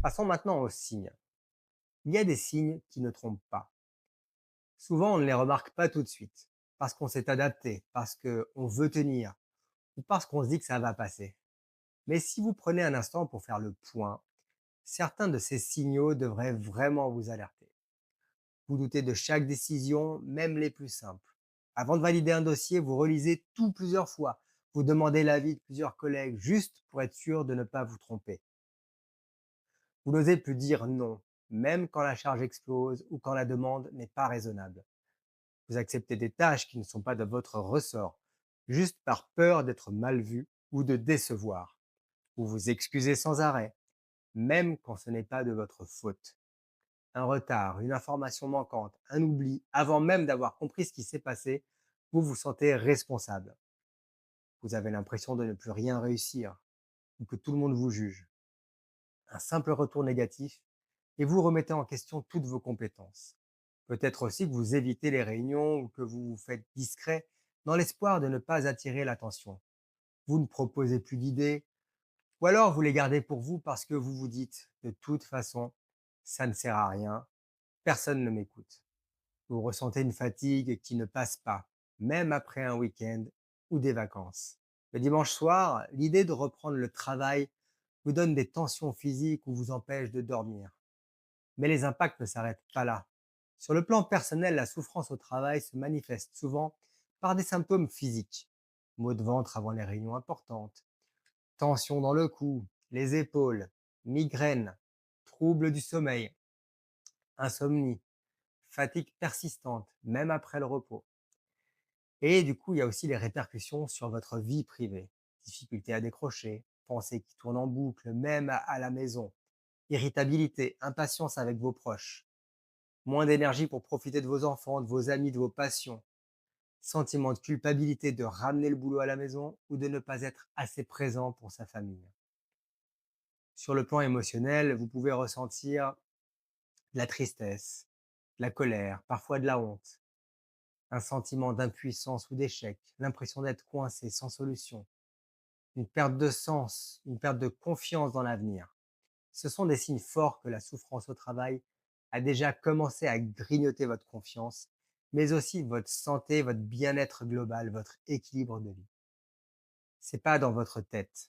Passons maintenant aux signes. Il y a des signes qui ne trompent pas. Souvent, on ne les remarque pas tout de suite, parce qu'on s'est adapté, parce qu'on veut tenir, ou parce qu'on se dit que ça va passer. Mais si vous prenez un instant pour faire le point, certains de ces signaux devraient vraiment vous alerter. Vous doutez de chaque décision, même les plus simples. Avant de valider un dossier, vous relisez tout plusieurs fois. Vous demandez l'avis de plusieurs collègues, juste pour être sûr de ne pas vous tromper. Vous n'osez plus dire non, même quand la charge explose ou quand la demande n'est pas raisonnable. Vous acceptez des tâches qui ne sont pas de votre ressort, juste par peur d'être mal vu ou de décevoir. Vous vous excusez sans arrêt, même quand ce n'est pas de votre faute. Un retard, une information manquante, un oubli, avant même d'avoir compris ce qui s'est passé, vous vous sentez responsable. Vous avez l'impression de ne plus rien réussir ou que tout le monde vous juge. Un simple retour négatif et vous remettez en question toutes vos compétences. Peut-être aussi que vous évitez les réunions ou que vous vous faites discret dans l'espoir de ne pas attirer l'attention. Vous ne proposez plus d'idées ou alors vous les gardez pour vous parce que vous vous dites de toute façon, ça ne sert à rien, personne ne m'écoute. Vous ressentez une fatigue qui ne passe pas, même après un week-end ou des vacances. Le dimanche soir, l'idée de reprendre le travail vous donne des tensions physiques ou vous empêche de dormir. Mais les impacts ne s'arrêtent pas là. Sur le plan personnel, la souffrance au travail se manifeste souvent par des symptômes physiques. Maux de ventre avant les réunions importantes, tension dans le cou, les épaules, migraines, troubles du sommeil, insomnie, fatigue persistante, même après le repos. Et du coup, il y a aussi les répercussions sur votre vie privée. Difficulté à décrocher, pensées qui tournent en boucle, même à la maison, irritabilité, impatience avec vos proches, moins d'énergie pour profiter de vos enfants, de vos amis, de vos passions, sentiment de culpabilité de ramener le boulot à la maison ou de ne pas être assez présent pour sa famille. Sur le plan émotionnel, vous pouvez ressentir de la tristesse, de la colère, parfois de la honte, un sentiment d'impuissance ou d'échec, l'impression d'être coincé sans solution, une perte de sens, une perte de confiance dans l'avenir. Ce sont des signes forts que la souffrance au travail a déjà commencé à grignoter votre confiance, mais aussi votre santé, votre bien-être global, votre équilibre de vie. C'est pas dans votre tête,